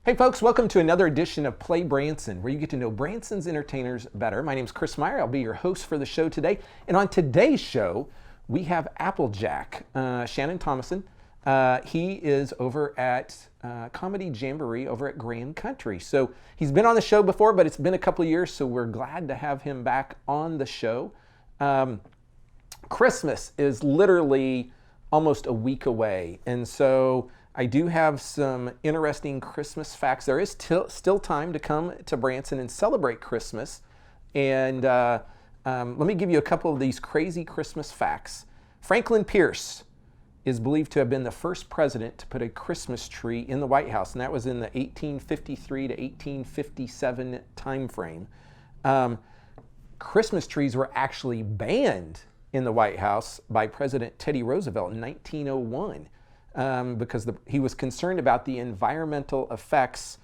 Hey folks, welcome to another edition of PlayBranson, where you get to know Branson's entertainers better. My name's Chris Meyer. I'll be your host for the show today. And on today's show, we have AppleJack, Shannon Thomason. He is over at Comedy Jamboree over at Grand Country. So he's been on the show before, but it's been a couple of years, so we're glad to have him back on the show. Christmas is literally almost a week away, and so I do have some interesting Christmas facts. There is still time to come to Branson and celebrate Christmas. And let me give you a couple of these crazy Christmas facts. Franklin Pierce is believed to have been the first president to put a Christmas tree in the White House, and that was in the 1853 to 1857 time frame. Christmas trees were actually banned in the White House by President Teddy Roosevelt in 1901. Because he was concerned about the environmental effects.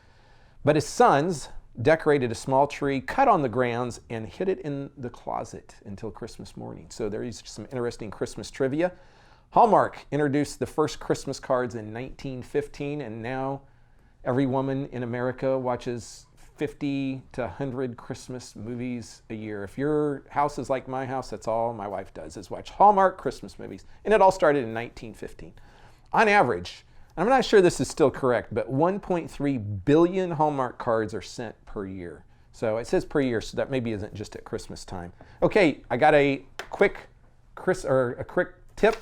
But his sons decorated a small tree, cut on the grounds, and hid it in the closet until Christmas morning. So there's some interesting Christmas trivia. Hallmark introduced the first Christmas cards in 1915, and now every woman in America watches 50 to 100 Christmas movies a year. If your house is like my house, that's all my wife does, is watch Hallmark Christmas movies. And it all started in 1915. On average, I'm not sure this is still correct, but 1.3 billion Hallmark cards are sent per year. So it says per year, so that maybe isn't just at Christmas time. Okay, I got a quick tip.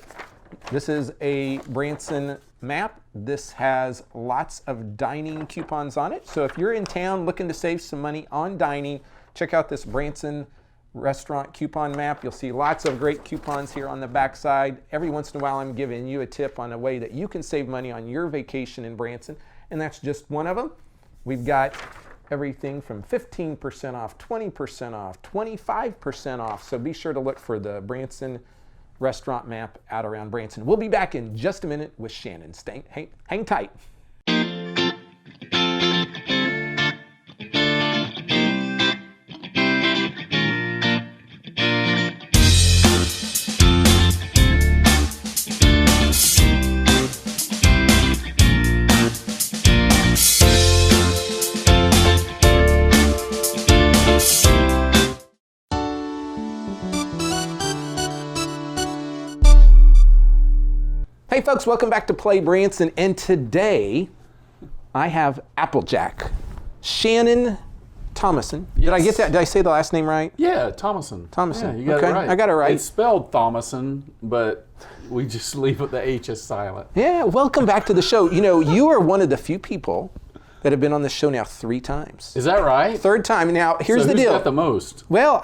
This is a Branson map. This has lots of dining coupons on it. So if you're in town looking to save some money on dining, check out this Branson restaurant coupon map. You'll see lots of great coupons here on the backside. Every once in a while I'm giving you a tip on a way that you can save money on your vacation in Branson, and that's just one of them. We've got everything from 15% off, 20% off, 25% off, so be sure to look for the Branson restaurant map out around Branson. We'll be back in just a minute with Shannon. Hang tight. Hey folks, welcome back to PlayBranson, and today I have AppleJack, Shannon Thomason. Yes. Did I get that? Did I say the last name right? Yeah, Thomason. Thomason. Yeah, you got it right. I got it right. It's spelled Thomason, but we just leave the H as silent. Yeah, welcome back to the show. You know, you are one of the few people that have been on the show now 3 times. Is that right? Third time. Now, here's the deal. Who's got the most? Well,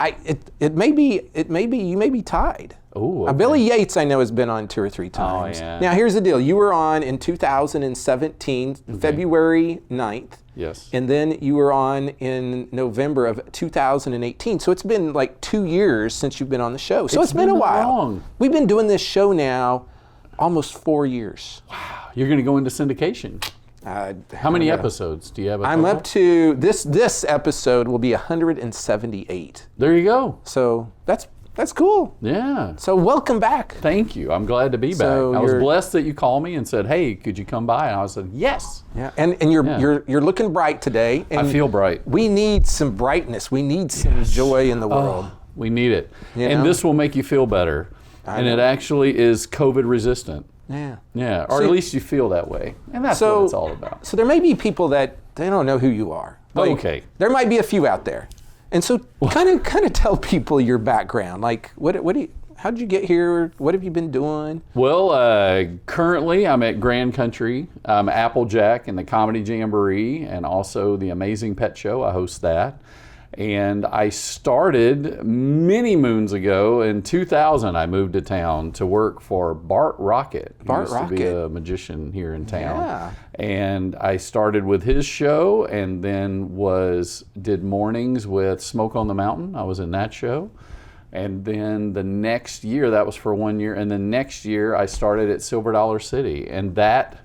it may be you may be tied. Oh, okay. Billy Yates, I know, has been on 2 or 3 times. Oh, yeah. Now, here's the deal. You were on in 2017, February 9th. Yes. And then you were on in November of 2018. So it's been like 2 years since you've been on the show. So it's been a while. Long. We've been doing this show now almost 4 years. Wow. You're going to go into syndication. How many episodes do you have? I'm up to, this episode will be 178. There you go. So that's cool. Yeah. So welcome back. Thank you. I'm glad to be back. I was blessed that you called me and said, "Hey, could you come by?" And I said, "Yes." Yeah. And you're looking bright today. And I feel bright. We need some brightness. We need some joy in the world. We need it. You and know? This will make you feel better. And it actually is COVID resistant. Yeah. Yeah. Or at least you feel that way. And that's what it's all about. So there may be people that they don't know who you are. Like, okay. There might be a few out there. And so kind of tell people your background. Like how did you get here? What have you been doing? Well, currently I'm at Grand Country. I'm AppleJack in the Comedy Jamboree and also the Amazing Pet Show. I host that. And I started many moons ago in 2000. I moved to town to work for Bart Rocket. He used to be a magician here in town. Yeah. And I started with his show and then did mornings with Smoke on the Mountain. I was in that show. And then the next year, that was for 1 year. And then next year I started at Silver Dollar City. And that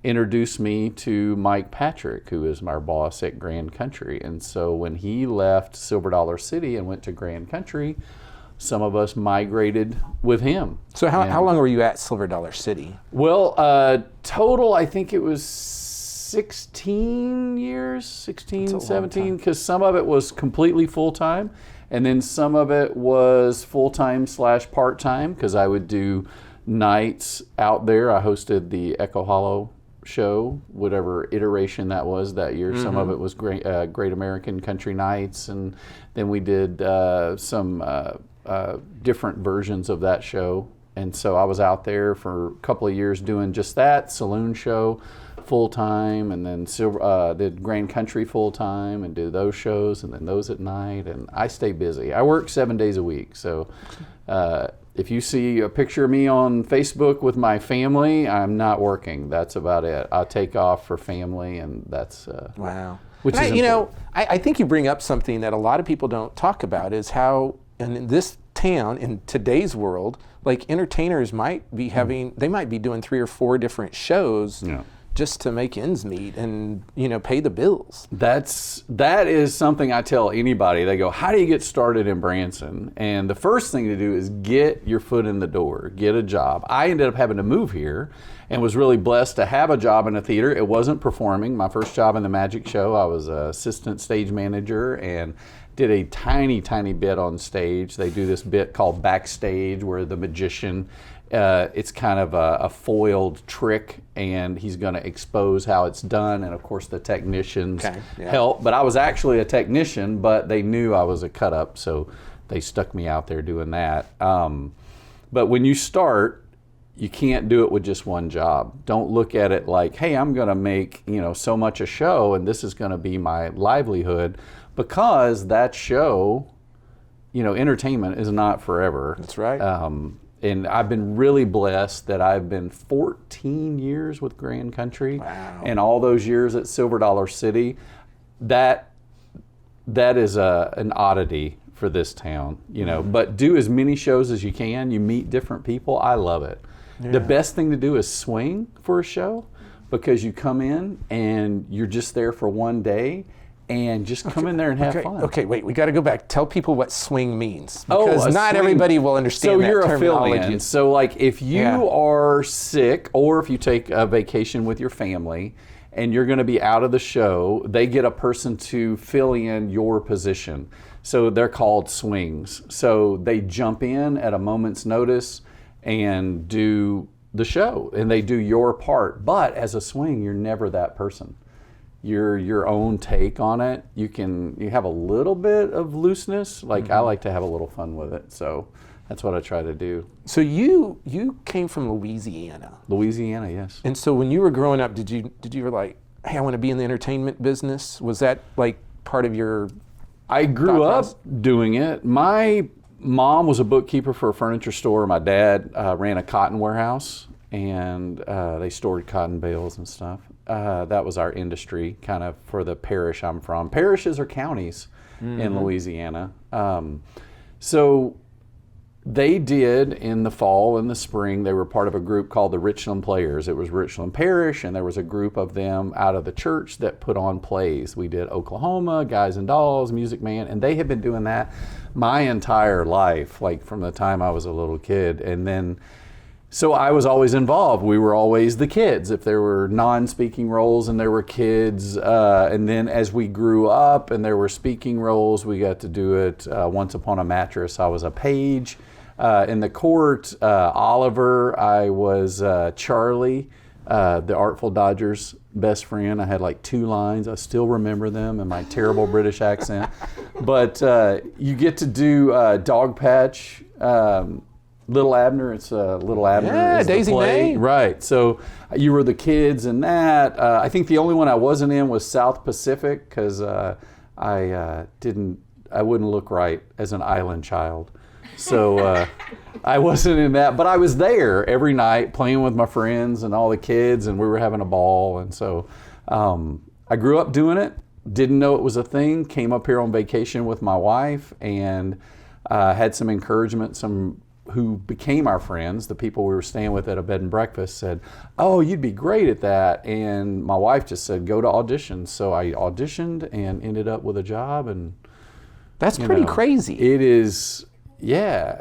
introduced me to Mike Patrick, who is my boss at Grand Country. And so when he left Silver Dollar City and went to Grand Country, some of us migrated with him. So how long were you at Silver Dollar City? Well, total, I think it was 16 years, 16, That's a long 17, because some of it was completely full-time, and then some of it was full-time / part-time, because I would do nights out there. I hosted the Echo Hollow show, whatever iteration that was that year. Some of it was Great American Country Nights, and then we did some different versions of that show. And so I was out there for a couple of years doing just that, saloon show full time, and then did Grand Country full time and do those shows, and then those at night. And I stay busy. I work 7 days a week. So if you see a picture of me on Facebook with my family, I'm not working. That's about it. I'll take off for family, and that's wow. Which is I think you bring up something that a lot of people don't talk about, is how in this town, in today's world, like entertainers might be they might be doing 3 or 4 different shows just to make ends meet and, pay the bills. That is something I tell anybody. They go, how do you get started in Branson? And the first thing to do is get your foot in the door, get a job. I ended up having to move here and was really blessed to have a job in a theater. It wasn't performing. My first job in the Magic Show, I was an assistant stage manager and did a tiny, tiny bit on stage. They do this bit called Backstage, where the magician, it's kind of a foiled trick, and he's going to expose how it's done. And of course, the technicians help. But I was actually a technician, but they knew I was a cut up, so they stuck me out there doing that. But when you start, you can't do it with just one job. Don't look at it like, hey, I'm going to make so much a show, and this is going to be my livelihood. Because that show, entertainment is not forever. That's right. And I've been really blessed that I've been 14 years with Grand Country. Wow. And all those years at Silver Dollar City. That is an oddity for this town, But do as many shows as you can. You meet different people. I love it. Yeah. The best thing to do is swing for a show, because you come in and you're just there for one day. And just come in there and have fun. Okay, wait, we got to go back. Tell people what swing means, because not everybody will understand that terminology. So you're a fill-in. So like if you are sick, or if you take a vacation with your family and you're going to be out of the show, they get a person to fill in your position. So they're called swings. So they jump in at a moment's notice and do the show, and they do your part. But as a swing, you're never that person. You're your own take on it. You have a little bit of looseness. Like I like to have a little fun with it. So that's what I try to do. So you came from Louisiana. Louisiana, yes. And so when you were growing up, did you were like, hey, I want to be in the entertainment business? Was that like part of your I grew up doing it. My mom was a bookkeeper for a furniture store. My dad ran a cotton warehouse, and they stored cotton bales and stuff. That was our industry, kind of, for the parish I'm from. Parishes are counties in Louisiana. So they did, in the fall and the spring, they were part of a group called the Richland Players. It was Richland Parish, and there was a group of them out of the church that put on plays. We did Oklahoma, Guys and Dolls, Music Man, and they had been doing that my entire life, like from the time I was a little kid. And then so I was always involved. We were always the kids. If there were non-speaking roles and there were kids, and then as we grew up and there were speaking roles, we got to do it. Once Upon a Mattress, I was a page in the court. Oliver, I was Charlie, the Artful Dodger's best friend. I had like 2 lines. I still remember them in my terrible British accent. But you get to do Dog Patch. Little Abner, it's Little Abner. Yeah, is Daisy the play. May. Right, so you were the kids in that. I think the only one I wasn't in was South Pacific, because I wouldn't look right as an island child. So I wasn't in that, but I was there every night playing with my friends and all the kids, and we were having a ball. And so I grew up doing it, didn't know it was a thing, came up here on vacation with my wife, and had some encouragement. Some who became our friends, the people we were staying with at a bed and breakfast, said, oh, you'd be great at that. And my wife just said, go to auditions. So I auditioned and ended up with a job. And that's pretty crazy. It is, yeah.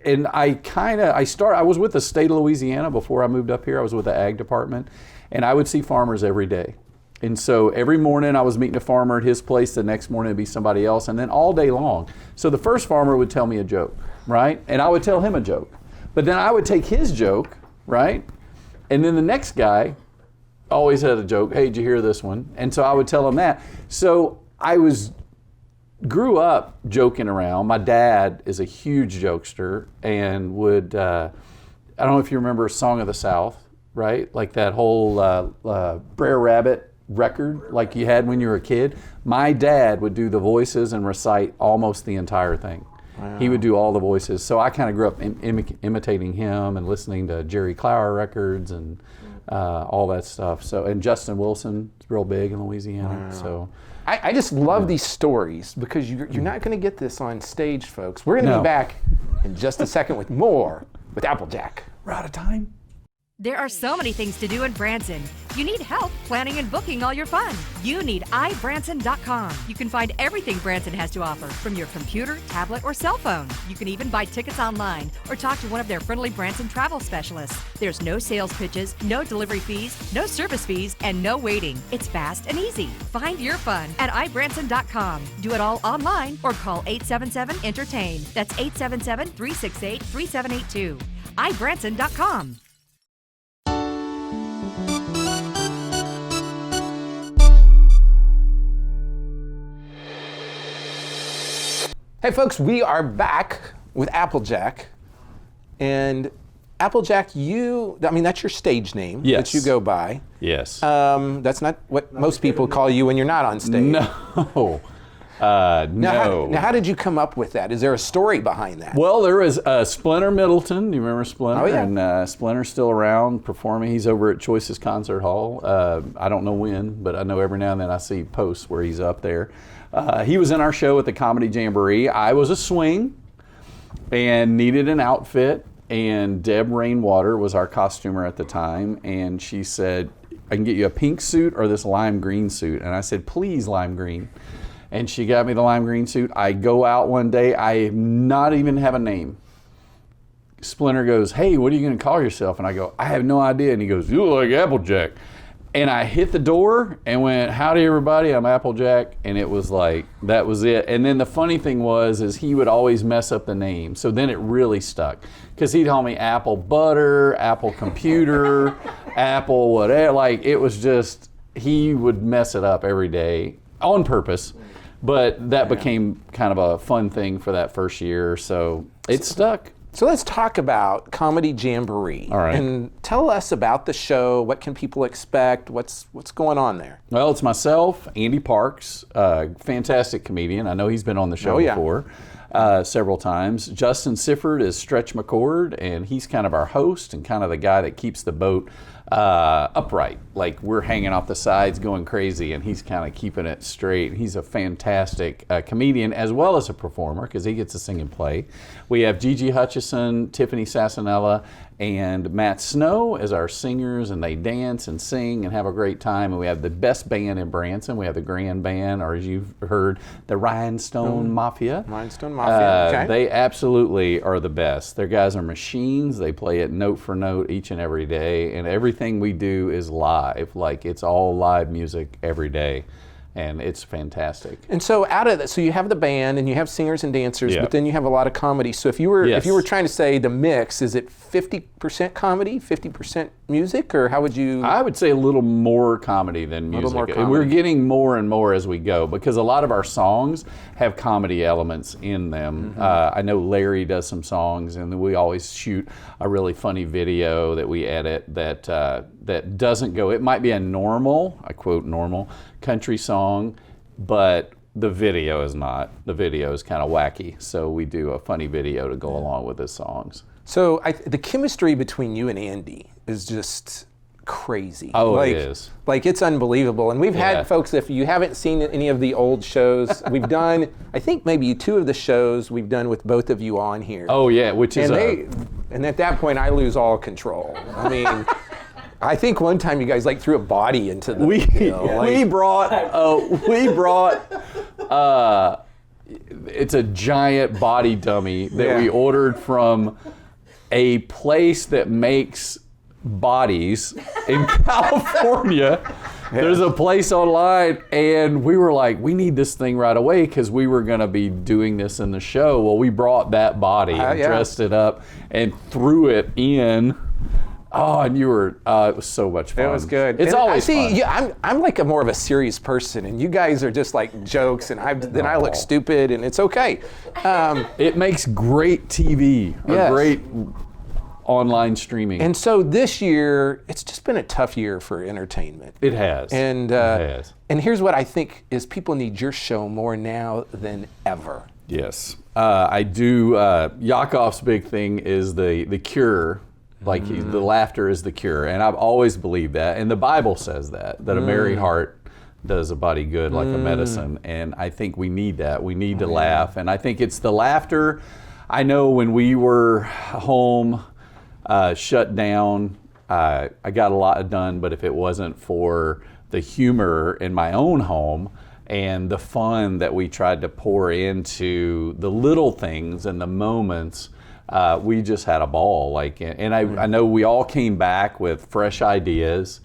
And I was with the state of Louisiana before I moved up here. I was with the ag department, and I would see farmers every day. And so every morning I was meeting a farmer at his place, the next morning it'd be somebody else, and then all day long. So the first farmer would tell me a joke, right? And I would tell him a joke. But then I would take his joke, right? And then the next guy always had a joke. Hey, did you hear this one? And so I would tell him that. So I grew up joking around. My dad is a huge jokester and would, I don't know if you remember Song of the South, right? Like that whole Brer Rabbit record like you had when you were a kid. My dad would do the voices and recite almost the entire thing. Wow. He would do all the voices. So I kind of grew up imitating him and listening to Jerry Clower records and all that stuff. So, and Justin Wilson is real big in Louisiana. Wow. So I just love these stories because you're not going to get this on stage, folks. We're going to be back in just a second with more with AppleJack. We're out of time. There are so many things to do in Branson. You need help planning and booking all your fun. You need iBranson.com. You can find everything Branson has to offer from your computer, tablet, or cell phone. You can even buy tickets online or talk to one of their friendly Branson travel specialists. There's no sales pitches, no delivery fees, no service fees, and no waiting. It's fast and easy. Find your fun at iBranson.com. Do it all online or call 877-ENTERTAIN. That's 877-368-3782. iBranson.com. Hey folks, we are back with AppleJack. And AppleJack, that's your stage name that you go by. Yes. That's not what most people call you when you're not on stage. No. Now, how did you come up with that? Is there a story behind that? Well, there was Splinter Middleton. Do you remember Splinter? Oh, yeah. And Splinter's still around performing. He's over at Choices Concert Hall. I don't know when, but I know every now and then I see posts where he's up there. He was in our show at the Comedy Jamboree. I was a swing and needed an outfit, and Deb Rainwater was our costumer at the time, and she said, I can get you a pink suit or this lime green suit. And I said, please, lime green. And she got me the lime green suit. I go out one day, I not even have a name. Splinter goes, hey, what are you going to call yourself? And I go, I have no idea. And he goes, you look like AppleJack. And I hit the door and went, howdy everybody, I'm AppleJack. And it was like, that was it. And then the funny thing is he would always mess up the name. So then it really stuck. Because he'd call me Apple Butter, Apple Computer, Apple whatever. Like it was just, he would mess it up every day on purpose. But that became kind of a fun thing for that first year. So it stuck. So let's talk about Comedy Jamboree. All right. And tell us about the show. What can people expect? What's going on there? Well, it's myself, Andy Parks, fantastic comedian. I know he's been on the show before several times. Justin Sifford is Stretch McCord, and he's kind of our host and kind of the guy that keeps the boat upright. Like we're hanging off the sides going crazy, and he's kind of keeping it straight. He's a fantastic comedian as well as a performer because he gets to sing and play. We have Gigi Hutchison, Tiffany Sassanella, and Matt Snow as our singers, and they dance and sing and have a great time. And we have the best band in Branson. We have the Grand Band, or as you've heard, the Rhinestone Mafia. Rhinestone Mafia, okay. They absolutely are the best. Their guys are machines. They play it note for note each and every day, and everything we do is live. Like it's all live music every day. And it's fantastic. And so out of that, so you have the band and you have singers and dancers, but then you have a lot of comedy. So if you were trying to say the mix, is it 50% comedy, 50% music, or how would you? I would say a little more comedy than music. A little more comedy. We're getting more and more as we go because a lot of our songs have comedy elements in them. I know Larry does some songs, and we always shoot a really funny video that we edit that doesn't go. It might be a normal, I quote normal, country song, but the video is not. The video is kind of wacky, so we do a funny video to go along with the songs. So the chemistry between you and Andy is just crazy. Oh, it is. Like it's unbelievable. And we've had folks, if you haven't seen any of the old shows, we've done, I think maybe 2 of the shows we've done with both of you on here. Oh yeah, which is and at that point I lose all control. I mean, I think one time you guys threw a body into the. We brought. It's a giant body dummy that we ordered from a place that makes bodies in California. There's a place online, and we were like, we need this thing right away because we were going to be doing this in the show. Well, we brought that body and dressed it up and threw it in. Oh, and you were, it was so much fun. It was good. It's always fun. Yeah, I'm like more of a serious person, and you guys are just like jokes, and then I look stupid, and it's okay. It makes great TV, great online streaming. And so this year, it's just been a tough year for entertainment. It has. And, it has. And here's what I think is people need your show more now than ever. Yes. I do. Yakov's big thing is the cure. Like the laughter is the cure, and I've always believed that, and the Bible says that a merry heart does a body good like a medicine, and I think we need that. We need to laugh, and I think it's the laughter. I know when we were home, shut down, I got a lot done, but if it wasn't for the humor in my own home and the fun that we tried to pour into the little things and the moments, we just had a ball. I know we all came back with fresh ideas,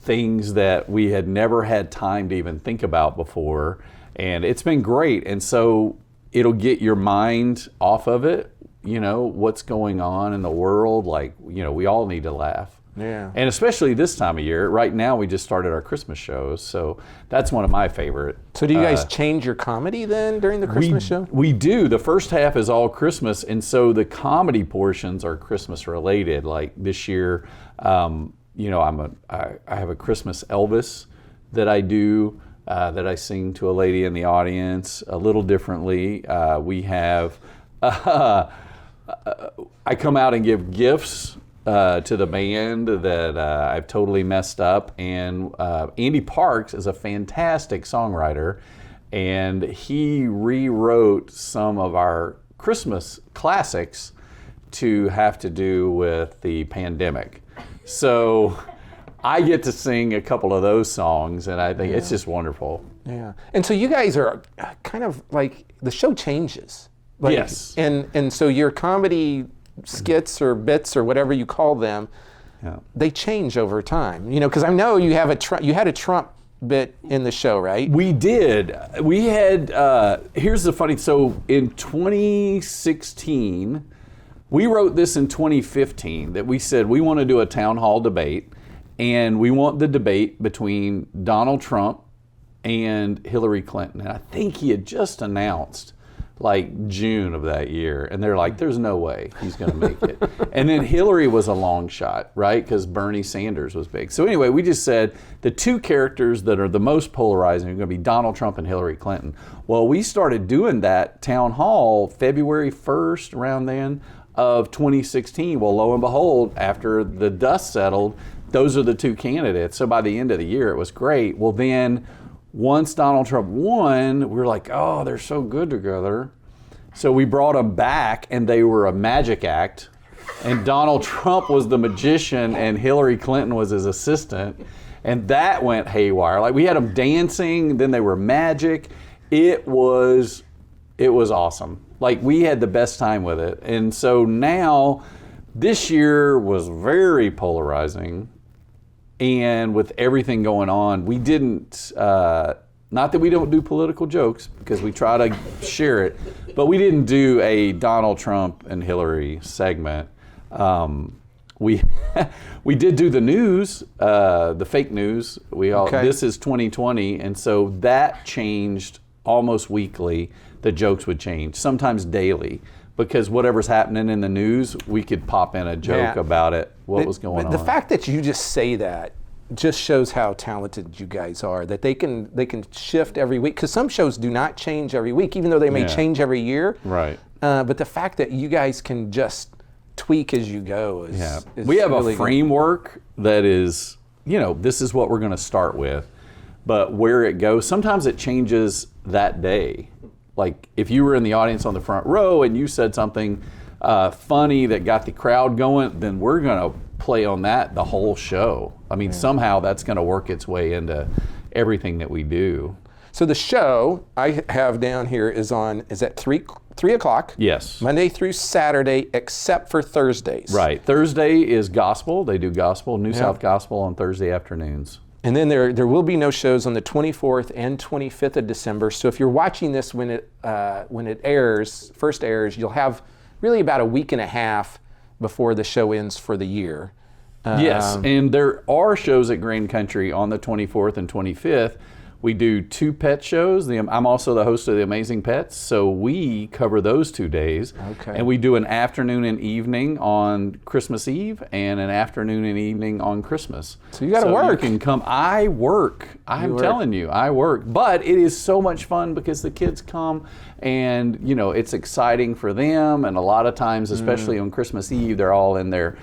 things that we had never had time to even think about before, and it's been great. And so it'll get your mind off of it, what's going on in the world. We all need to laugh. Yeah. And especially this time of year. Right now we just started our Christmas shows, so that's one of my favorite. So do you guys change your comedy then during the Christmas show? We do. The first half is all Christmas, and so the comedy portions are Christmas related. Like this year, I have a Christmas Elvis that I do, that I sing to a lady in the audience a little differently. We have, I come out and give gifts to the band that I've totally messed up, and Andy Parks is a fantastic songwriter, and he rewrote some of our Christmas classics to have to do with the pandemic. So I get to sing a couple of those songs, and I think it's just wonderful. Yeah. And so you guys are kind of like, the show changes. Yes. And so your comedy skits or bits or whatever you call them, they change over time. Because I know you had a Trump bit in the show, right? We did. We had, here's the funny, so in 2016, we wrote this in 2015, that we said we want to do a town hall debate, and we want the debate between Donald Trump and Hillary Clinton. And I think he had just announced June of that year, and they're like, there's no way he's going to make it. And then Hillary was a long shot, right? Because Bernie Sanders was big. So anyway, we just said the two characters that are the most polarizing are going to be Donald Trump and Hillary Clinton. Well, we started doing that town hall February 1st, around then, of 2016. Well, lo and behold, after the dust settled, those are the two candidates. So by the end of the year, it was great. Well, then once Donald Trump won, we were like, oh, they're so good together. So we brought them back, and they were a magic act. And Donald Trump was the magician, and Hillary Clinton was his assistant. And that went haywire. We had them dancing, then they were magic. It was awesome. We had the best time with it. And so now, this year was very polarizing. And with everything going on, we didn't, not that we don't do political jokes, because we try to share it, but we didn't do a Donald Trump and Hillary segment. We did do the news, the fake news. This is 2020, and so that changed almost weekly. The jokes would change, sometimes daily, because whatever's happening in the news, we could pop in a joke about it, what was going on. The fact that you just say that just shows how talented you guys are, that they can shift every week, because some shows do not change every week, even though they may change every year. Right. But the fact that you guys can just tweak as you go is we have really a framework that is, this is what we're going to start with, but where it goes, sometimes it changes that day. If you were in the audience on the front row and you said something funny that got the crowd going, then we're going to play on that the whole show. Somehow that's going to work its way into everything that we do. So the show I have down here is at 3 o'clock. Yes. Monday through Saturday, except for Thursdays. Right. Thursday is gospel. They do gospel, New South Gospel on Thursday afternoons. And then there will be no shows on the 24th and 25th of December. So if you're watching this when it first airs, you'll have really about a week and a half before the show ends for the year. Yes, and there are shows at Grand Country on the 24th and 25th. We do 2 pet shows. I'm also the host of The Amazing Pets, so we cover those 2 days. Okay. And we do an afternoon and evening on Christmas Eve and an afternoon and evening on Christmas. So you got to work. You can come. I work. I'm telling you, I work. But it is so much fun because the kids come and, you know, it's exciting for them. And a lot of times, especially on Christmas Eve, they're all in their,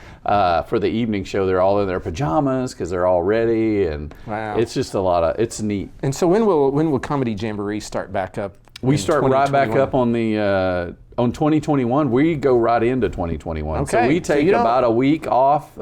for the evening show, they're all in their pajamas because they're all ready. And it's just it's neat. And so when will Comedy Jamboree start back up? We start right back up on the on 2021. We go right into 2021. Okay. So we take about a week off.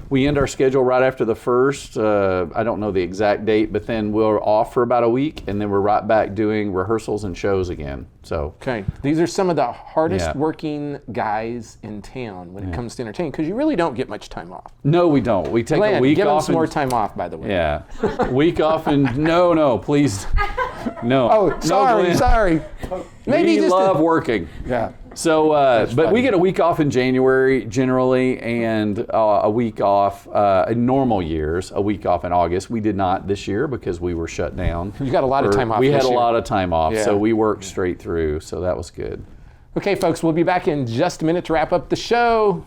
We end our schedule right after the first. I don't know the exact date, but then we're off for about a week, and then we're right back doing rehearsals and shows again. So these are some of the hardest working guys in town when it comes to entertaining, because you really don't get much time off. No, we don't. We take Glenn, a week give off. Give some more time off, by the way. Yeah, week off and no, please, no. Oh, sorry. Maybe we love working. Yeah. So, but we get a week off in January generally, and a week off in normal years, a week off in August. We did not this year because we were shut down. You got a lot of time off. We had a lot of time off, Yeah. so we worked straight through, so that was good. Okay, folks, we'll be back in just a minute to wrap up the show.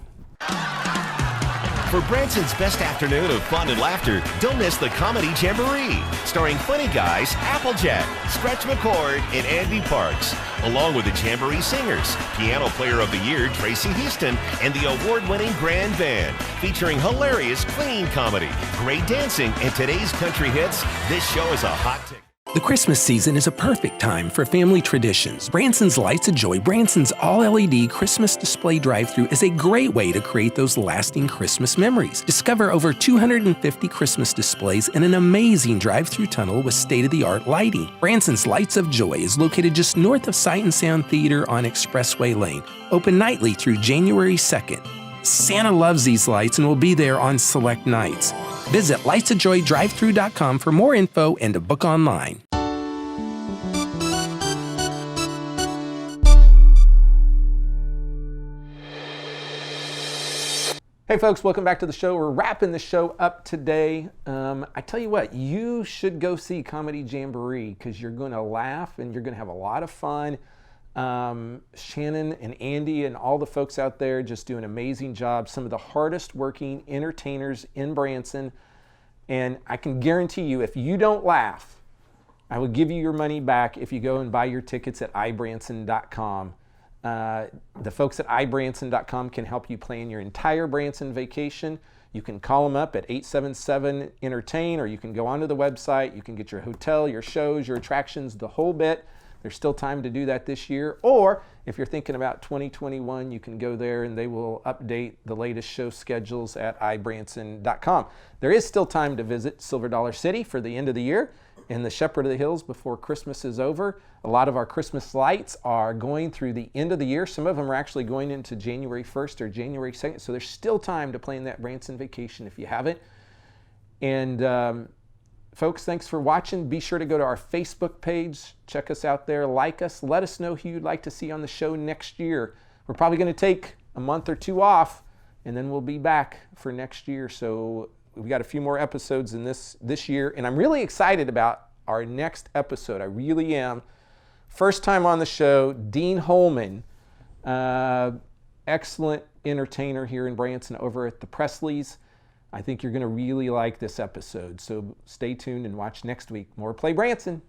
For Branson's best afternoon of fun and laughter, don't miss the Comedy Jamboree, starring funny guys AppleJack, Stretch McCord, and Andy Parks, along with the Jamboree Singers, Piano Player of the Year Tracy Houston, and the award-winning Grand Band, featuring hilarious clean comedy, great dancing, and today's country hits. This show is a hot ticket. The Christmas season is a perfect time for family traditions. Branson's Lights of Joy, Branson's all-LED Christmas display drive-thru is a great way to create those lasting Christmas memories. Discover over 250 Christmas displays in an amazing drive-thru tunnel with state-of-the-art lighting. Branson's Lights of Joy is located just north of Sight and Sound Theater on Expressway Lane, open nightly through January 2nd. Santa loves these lights and will be there on select nights. Visit lightsofjoydrivethru.com for more info and to book online. Hey folks, welcome back to the show. We're wrapping the show up today. I tell you what, you should go see Comedy Jamboree because you're going to laugh and you're going to have a lot of fun. Shannon and Andy and all the folks out there just do an amazing job. Some of the hardest working entertainers in Branson. And I can guarantee you, if you don't laugh, I will give you your money back if you go and buy your tickets at ibranson.com. The folks at ibranson.com can help you plan your entire Branson vacation. You can call them up at 877-ENTERTAIN, or you can go onto the website. You can get your hotel, your shows, your attractions, the whole bit. There's still time to do that this year. Or if you're thinking about 2021, you can go there and they will update the latest show schedules at ibranson.com. There is still time to visit Silver Dollar City for the end of the year and the Shepherd of the Hills before Christmas is over. A lot of our Christmas lights are going through the end of the year. Some of them are actually going into January 1st or January 2nd. So there's still time to plan that Branson vacation if you haven't. And folks, thanks for watching. Be sure to go to our Facebook page. Check us out there. Like us. Let us know who you'd like to see on the show next year. We're probably going to take a month or two off, and then we'll be back for next year. So we've got a few more episodes in this year, and I'm really excited about our next episode. I really am. First time on the show, Dean Holman, excellent entertainer here in Branson over at the Presleys. I think you're going to really like this episode. So stay tuned and watch next week. More Play Branson.